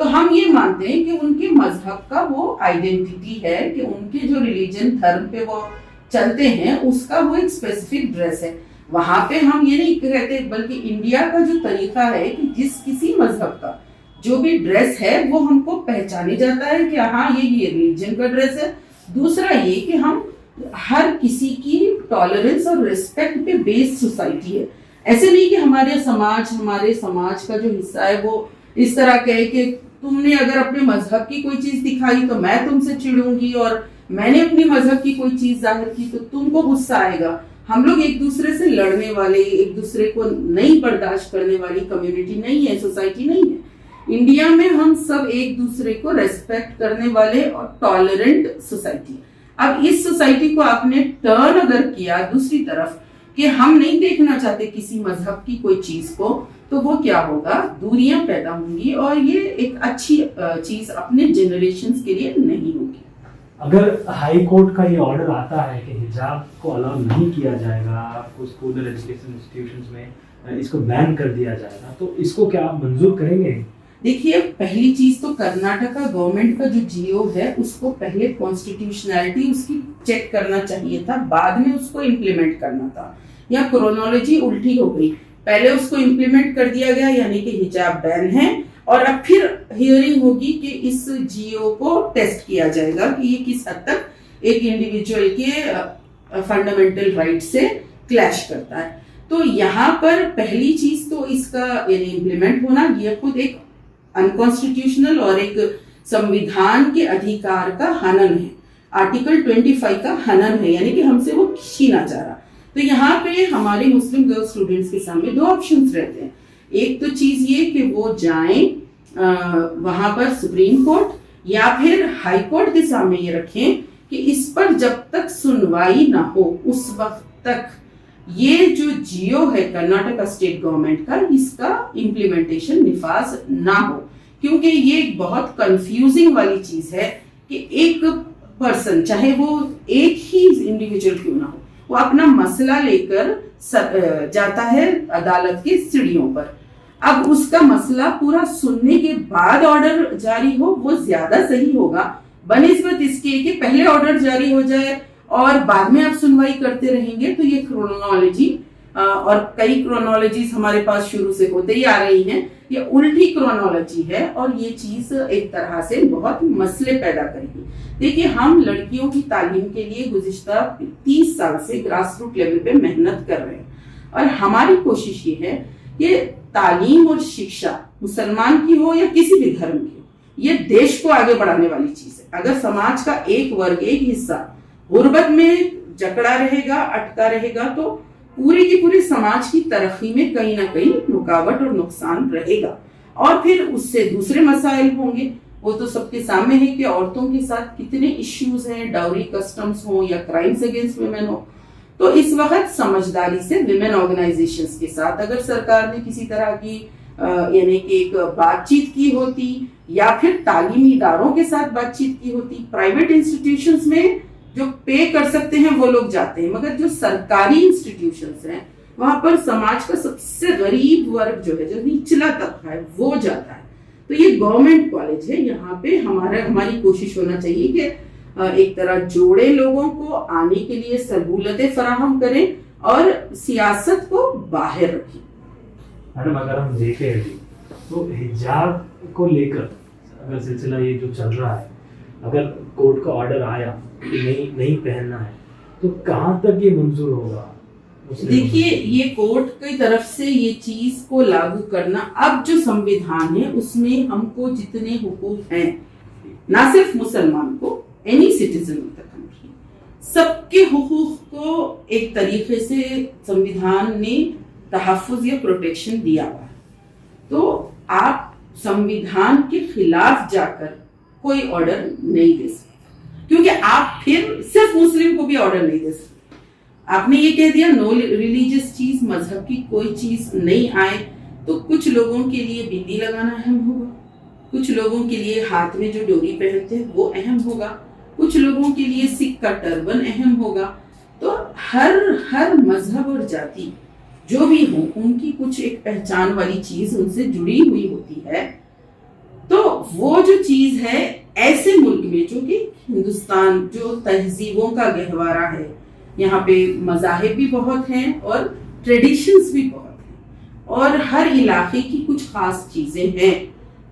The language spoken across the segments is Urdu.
تو ہم یہ مانتے ہیں کہ ان کے مذہب کا وہ آئیڈینٹی ہے کہ ان کے جو ریلیجن دھرم پہ وہ چلتے ہیں اس کا وہ ایک اسپیسیفک ڈریس ہے. وہاں پہ ہم یہ نہیں کہتے بلکہ انڈیا کا جو طریقہ ہے کہ جس کسی مذہب کا جو بھی ڈریس ہے وہ ہم کو پہچانے جاتا ہے کہ ہاں یہ ریلیجن کا ڈریس ہے. دوسرا یہ کہ ہم ہر کسی کی ٹالرنس اور ریسپیکٹ پہ بیس سوسائٹی ہے. ایسے نہیں کہ ہمارے سماج کا جو حصہ ہے وہ اس طرح کہے کہ تم نے اگر اپنے مذہب کی کوئی چیز دکھائی تو میں تم سے چڑوں گی اور میں نے اپنی مذہب کی کوئی چیز ظاہر کی تو تم کو غصہ آئے گا. ہم لوگ ایک دوسرے سے لڑنے والے, ایک دوسرے کو نہیں برداشت کرنے والی کمیونٹی نہیں ہے, سوسائٹی نہیں ہے. انڈیا میں ہم سب ایک دوسرے کو ریسپیکٹ کرنے والے اور ٹالرنٹ سوسائٹی. اب اس سوسائٹی کو آپ نے ٹرن اگر کیا دوسری طرف کہ ہم نہیں دیکھنا چاہتے کسی مذہب کی کوئی چیز کو, تو وہ کیا ہوگا, دوریاں پیدا ہوں گی اور یہ ایک اچھی چیز اپنے جنریشنز کے لیے نہیں ہوگی. اگر ہائی کورٹ کا یہ آرڈر آتا ہے کہ حجاب کو الاؤ نہیں کیا جائے گا, آپ کو اسکول اور ایجوکیشن انسٹیٹیوشنز میں اس کو بین کر دیا جائے گا, تو اس کو کیا آپ منظور کریں گے؟ دیکھیے پہلی چیز تو کرناٹکا گورنمنٹ کا جو جیو ہے اس کو پہلے کانسٹیٹیوشنلٹی اس کی چیک کرنا چاہیے تھا, بعد میں اس کو امپلیمنٹ کرنا تھا. یا کرونالوجی الٹی ہو گئی, پہلے اس کو امپلیمنٹ کر دیا گیا یعنی کہ حجاب بین ہے, اور اب پھر ہیئرنگ ہوگی کہ اس جیو کو ٹیسٹ کیا جائے گا کہ یہ کس حد تک ایک انڈیویجول کے فنڈامنٹل رائٹ سے کلیش کرتا ہے. تو یہاں پر پہلی چیز تو اس کا یعنی امپلیمنٹ ہونا یہ خود ایک انکانسٹیٹیوشنل اور ایک سمویدھان کے ادھیکار کا ہنن ہے, آرٹیکل 25 کا ہنن ہے, یعنی کہ ہم سے وہ چھینا جا رہا. تو یہاں پہ ہمارے مسلم گرل اسٹوڈنٹس کے سامنے دو آپشنز رہتے ہیں. ایک تو چیز یہ کہ وہ جائیں وہاں پر سپریم کورٹ یا پھر ہائی کورٹ کے سامنے یہ رکھیں کہ اس پر جب تک سنوائی نہ ہو اس وقت تک یہ جو جیو ہے کرناٹکا اسٹیٹ گورنمنٹ کا, اس کا امپلیمنٹیشن نفاذ نہ ہو. کیونکہ یہ ایک بہت کنفیوزنگ والی چیز ہے کہ ایک پرسن چاہے وہ ایک ہی انڈیویجول کیوں نہ ہو, وہ اپنا مسئلہ لے کر جاتا ہے عدالت کی سیڑھیوں پر. اب اس کا مسئلہ پورا سننے کے بعد آرڈر جاری ہو وہ زیادہ صحیح ہوگا بنسبت اس کے کہ پہلے آرڈر جاری ہو جائے اور بعد میں آپ سنوائی کرتے رہیں گے. تو یہ کرونالوجی اور کئی کرونالوجیز ہمارے پاس شروع سے ہوتے ہی آ رہی ہیں, یہ الٹی کرونالوجی ہے اور یہ چیز ایک طرح سے بہت مسئلے پیدا کرے گی. دیکھیے ہم لڑکیوں کی تعلیم کے لیے گزشتہ 30 سال سے گراس روٹ لیول پہ محنت کر رہے ہیں, اور ہماری کوشش یہ ہے کہ تعلیم اور شکشا مسلمان کی ہو یا کسی بھی دھرم کی ہو, یہ دیش کو آگے بڑھانے والی چیز ہے. اگر سماج کا ایک ورگ ایک حصہ غربت میں جکڑا رہے گا, اٹکا رہے گا, تو پوری کی پوری سماج کی ترقی میں کہیں نہ کہیں رکاوٹ اور نقصان رہے گا. اور پھر اس سے دوسرے مسائل ہوں گے, وہ تو سب کے سامنے ہے کہ عورتوں کے ساتھ کتنے ایشوز ہیں, ڈاوری کسٹمز ہوں یا کرائمز اگینسٹ ویمن ہو. تو اس وقت سمجھداری سے ویمن آرگنائزیشنز کے ساتھ اگر سرکار نے کسی طرح کی یعنی کہ ایک بات چیت کی ہوتی یا پھر تعلیمی اداروں کے ساتھ بات چیت کی ہوتی, پرائیویٹ انسٹیٹیوشنز میں جو پے کر سکتے ہیں وہ لوگ جاتے ہیں, مگر جو سرکاری انسٹیٹیوشنز ہیں وہاں پر سماج کا سب سے غریب ورگ جو ہے, جو نچلا طبقہ ہے, وہ جاتا ہے. تو یہ گورنمنٹ کالج ہے, یہاں پہ ہماری کوشش ہونا چاہیے کہ ایک طرح جوڑے لوگوں کو آنے کے لیے سہولتیں فراہم کریں اور سیاست کو باہر رکھیں. میڈم اگر ہم دیکھیں تو حجاب کو لے کر اگر سلسلہ یہ جو چل رہا ہے, اگر کورٹ کا آرڈر آیا کہ نہیں پہننا ہے, تو کہاں تک یہ منظور ہوگا؟ دیکھیے یہ کورٹ کی طرف سے یہ چیز کو لاگو کرنا, اب جو سمویدھان ہے اس میں ہم کو جتنے حقوق ہیں, نہ صرف مسلمان کو, any citizen of the country, سب کے حقوق کو ایک طریقے سے سمویدھان نے تحفظ یا پروٹیکشن دیا ہوا ہے. تو آپ سمویدھان کے خلاف جا کر کوئی آرڈر نہیں دے سکتے, کیونکہ آپ پھر صرف مسلم کو بھی آرڈر نہیں دے سکتے. آپ نے یہ کہہ دیا نو ریلیجس چیز, مذہب کی کوئی چیز نہیں آئے, تو کچھ لوگوں کے لیے بندی لگانا اہم ہوگا, کچھ لوگوں کے لیے ہاتھ میں جو ڈوری پہنتے ہیں وہ اہم ہوگا, کچھ لوگوں کے لیے سکھ کا ٹربن اہم ہوگا. تو ہر مذہب اور جاتی جو بھی ہوں ان کی کچھ ایک پہچان والی چیز ان سے جڑی ہوئی ہوتی ہے. تو وہ جو چیز ہے ایسے ملک میں جو کہ ہندوستان جو تہذیبوں کا گہوارہ ہے، یہاں پہ مذاہب بھی بہت ہیں اور ٹریڈیشنز بھی بہت ہیں اور ہر علاقے کی کچھ خاص چیزیں ہیں،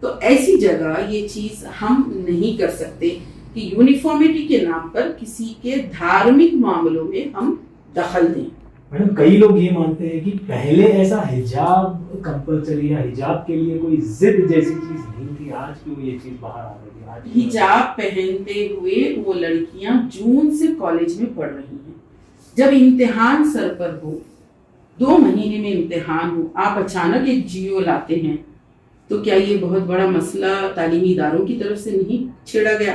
تو ایسی جگہ یہ چیز ہم نہیں کر سکتے کہ یونیفارمٹی کے نام پر کسی کے دھارمک معاملوں میں ہم دخل دیں۔ میڈم کئی لوگ یہ مانتے ہیں کہ پہلے ایسا حجاب کمپلسری یا حجاب کے لیے کوئی ضد جیسی چیز نہیں تھی، آج کیوں یہ چیز باہر آ رہی ہے؟ حجاب پہنتے ہوئے وہ لڑکیاں جون سے کالج میں پڑھ رہی ہیں، جب امتحان سر پر ہو، 2 مہینے میں امتحان ہو، آپ اچانک ایک جیو لاتے ہیں، تو کیا یہ بہت بڑا مسئلہ تعلیمی اداروں کی طرف سے نہیں چھیڑا گیا؟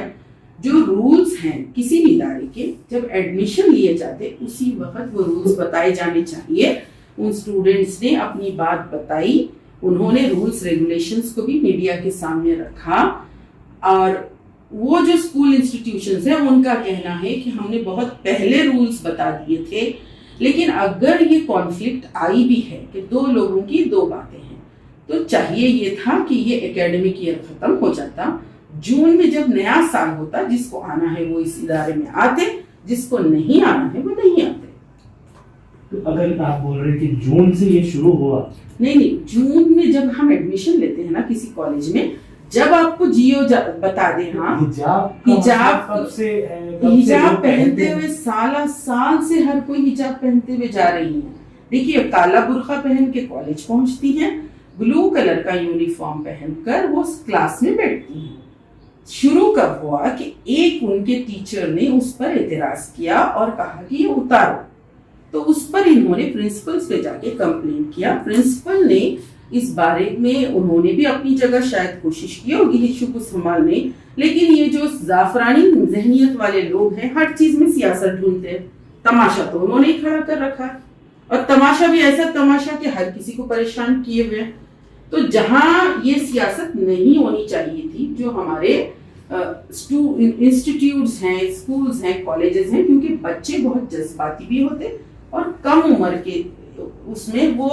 جو رولز ہیں کسی بھی ادارے کے، جب ایڈمیشن لیے جاتے اسی وقت وہ رولز بتائے جانے چاہیے۔ ان سٹوڈنٹس نے اپنی بات بتائی، انہوں نے رولز ریگولیشنز کو بھی میڈیا کے سامنے رکھا، اور وہ جو اسکول انسٹیٹیوشنز ہیں ان کا کہنا ہے کہ ہم نے بہت پہلے رولز بتا دیے تھے، لیکن اگر یہ کانفلکٹ آئی بھی ہے کہ 2 لوگوں کی 2 باتیں ہیں، تو چاہیے یہ تھا کہ یہ اکیڈمک ایئر ختم ہو جاتا، جون میں جب نیا سال ہوتا، جس کو آنا ہے وہ اس ادارے میں آتے، جس کو نہیں آنا ہے وہ نہیں آتے۔ تو اگر آپ بول رہے ہیں کہ جون سے یہ شروع ہوا، نہیں، جون میں جب ہم ایڈمیشن لیتے ہیں نا کسی کالج میں، جب آپ کو جیو بتا دیں، ہاں حجاب پہنتے ہوئے سال سے ہر کوئی حجاب پہنتے ہوئے جا رہی ہیں۔ دیکھیے کالا برقع پہن کے کالج پہنچتی ہیں، بلو کلر کا یونیفارم پہن کر وہ کلاس میں بیٹھتی ہیں۔ شروع کب ہوا کہ ایک ان کے ٹیچر نے اس پر اعتراض کیا اور کہا کہ یہ اتارو، تو اس پر انہوں نے پرنسپل سے جا کے کمپلین کیا۔ پرنسپل نے اس بارے میں انہوں نے بھی اپنی جگہ شاید کوشش کی ہوگی ایشو کو سنبھالنے، لیکن یہ جو زعفرانی ذہنیت والے لوگ ہیں ہر چیز میں سیاست ڈھونڈتے ہیں۔ تماشا تو انہوں نے کھڑا کر رکھا ہے، اور تماشا بھی ایسا تماشا کہ ہر کسی کو پریشان کیے ہوئے ہیں۔ تو جہاں یہ سیاست نہیں ہونی چاہیے تھی، جو ہمارے انسٹیٹیوٹس ہیں، اسکولز ہیں، کالجز ہیں، کیونکہ بچے بہت جذباتی بھی ہوتے اور کم عمر کے اس میں وہ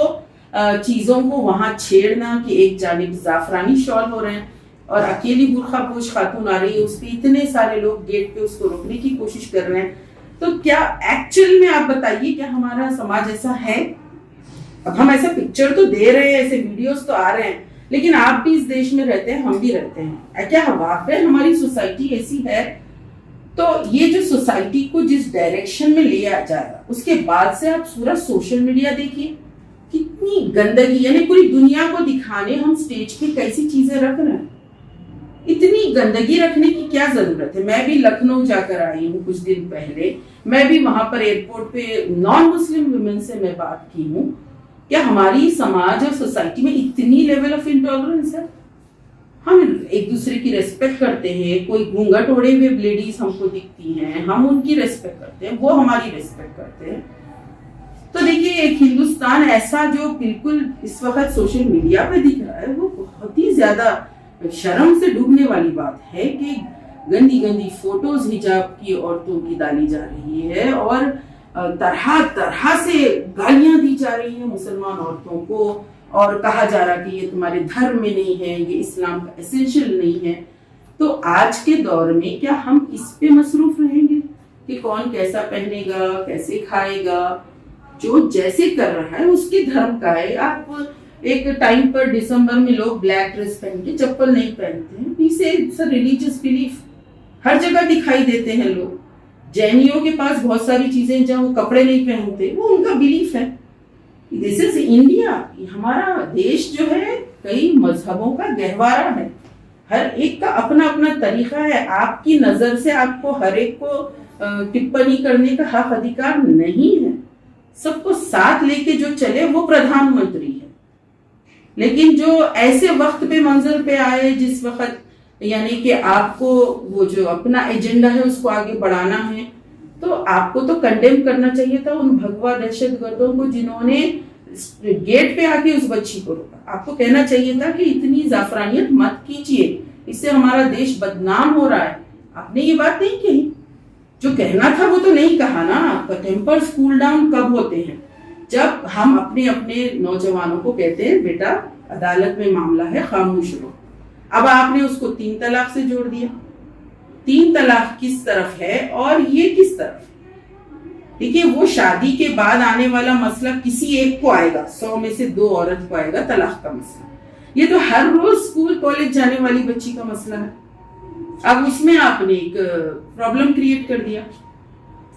چیزوں کو وہاں چھیڑنا کہ ایک جانب زعفرانی شال ہو رہے ہیں اور اکیلی برقع پوش خاتون آ رہی ہے، اس پہ اتنے سارے لوگ گیٹ پہ اس کو روکنے کی کوشش کر رہے ہیں، تو کیا ایکچوئل میں آپ بتائیے کیا ہمارا سماج ایسا ہے؟ اب ہم ایسا پکچر تو دے رہے ہیں، ایسے ویڈیوز تو آ رہے ہیں، لیکن آپ بھی اس دیش میں رہتے ہیں، ہم بھی رہتے ہیں، کیا واقعی ہماری سوسائٹی ایسی ہے؟ تو یہ جو سوسائٹی کو جس ڈائریکشن میں لے جا رہا، اس کے بعد سے آپ پورا سوشل میڈیا دیکھیے، کتنی گندگی، یعنی پوری دنیا کو دکھانے ہم سٹیج پہ کیسی چیزیں رکھ رہے ہیں۔ اتنی گندگی رکھنے کی کیا ضرورت ہے؟ میں بھی لکھنؤ جا کر آئی ہوں کچھ دن پہلے، میں بھی وہاں پر ایئرپورٹ پہ نان مسلم ویمن سے میں بات کی ہوں۔ کیا ہماری سماج اور سوسائٹی میں اتنی لیول آف انٹالرنس ہے؟ ہم ایک دوسرے کی ریسپیکٹ کرتے ہیں، کوئی گھونگھٹ اوڑے ہوئے لیڈیز ہم کو دکھتی ہیں، ہم ان کی ریسپیکٹ کرتے ہیں، وہ ہماری ریسپیکٹ کرتے ہیں۔ تو دیکھیے ایک ہندوستان ایسا جو بالکل اس وقت سوشل میڈیا پہ دکھ رہا ہے، وہ بہت ہی زیادہ شرم سے ڈوبنے والی بات ہے کہ گندی گندی فوٹوز حجاب کی عورتوں کی ڈالی جا رہی ہے اور طرح طرح سے گالیاں دی جا رہی ہیں مسلمان عورتوں کو، اور کہا جا رہا کہ یہ تمہارے دھرم میں نہیں ہے، یہ اسلام کا ایسنشل نہیں ہے۔ تو آج کے دور میں کیا ہم اس پہ مصروف رہیں گے کہ کون کیسا پہنے گا، کیسے کھائے گا؟ جو جیسے کر رہا ہے اس کے دھرم کا ہے۔ آپ ایک ٹائم پر دسمبر میں لوگ بلیک ڈریس پہن کے چپل نہیں پہنتے ہیں، اسے ریلیجیس بلیف ہر جگہ دکھائی دیتے ہیں لوگ۔ جینیوں کے پاس بہت ساری چیزیں جہاں وہ کپڑے نہیں پہنتے، وہ ان کا بلیف ہے۔ دس از انڈیا، ہمارا دیش جو ہے کئی مذہبوں کا گہوارہ ہے، ہر ایک کا اپنا اپنا طریقہ ہے۔ آپ کی نظر سے آپ کو ہر ایک کو ٹپنی کرنے کا حق ادھیکار نہیں ہے۔ سب کو ساتھ لے کے جو چلے وہ پردھان منتری ہے، لیکن جو ایسے وقت پہ منظر پہ آئے جس وقت یعنی کہ آپ کو وہ جو اپنا ایجنڈا ہے اس کو آگے بڑھانا ہے، تو آپ کو تو کنڈیم کرنا چاہیے تھا ان بھگوا دہشت گردوں کو جنہوں نے گیٹ پہ آ کے اس بچی کو روکا۔ آپ کو کہنا چاہیے تھا کہ اتنی زعفرانیت مت کیجیے، اس سے ہمارا دیش بدنام ہو رہا ہے۔ آپ نے یہ بات نہیں کہی، جو کہنا تھا وہ تو نہیں کہا نا۔ ٹیمپرز کول ڈاؤن کب ہوتے ہیں؟ جب ہم اپنے نوجوانوں کو کہتے ہیں بیٹا عدالت میں معاملہ ہے، خاموش رہو۔ اب آپ نے اس کو 3 طلاق سے جوڑ دیا. 3 طلاق کس طرف ہے اور یہ کس طرف. دیکھیے وہ شادی کے بعد آنے والا مسئلہ کسی ایک کو آئے گا, 100 میں سے 2 عورت کو آئے گا طلاق کا مسئلہ. یہ تو ہر روز اسکول کالج جانے والی بچی کا مسئلہ ہے. اب اس میں آپ نے ایک پرابلم کریٹ کر دیا.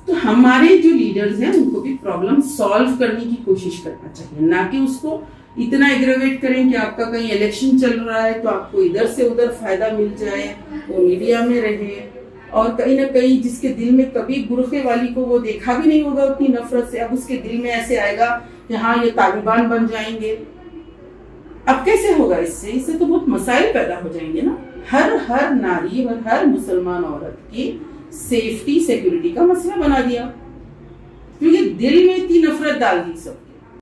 تو ہمارے جو لیڈرز ہیں ان کو بھی پرابلم سالو کرنے کی کوشش کرنا چاہیے, نہ کہ اس کو اتنا ایگریویٹ کریں کہ آپ کا کہیں الیکشن چل رہا ہے تو آپ کو ادھر سے ادھر فائدہ مل جائے, وہ میڈیا میں رہے, اور کہیں نہ کہیں جس کے دل میں کبھی برقعے والی کو وہ دیکھا بھی نہیں ہوگا اتنی نفرت سے, اب اس کے دل میں ایسے آئے گا کہ ہاں یہ طالبان بن جائیں گے. اب کیسے ہوگا اس سے تو بہت مسائل پیدا ہو جائیں گے نا. ہر ناری اور ہر مسلمان عورت کی سیفٹی سیکورٹی کا مسئلہ بنا دیا, کیونکہ دل میں اتنی نفرت ڈال دی سب.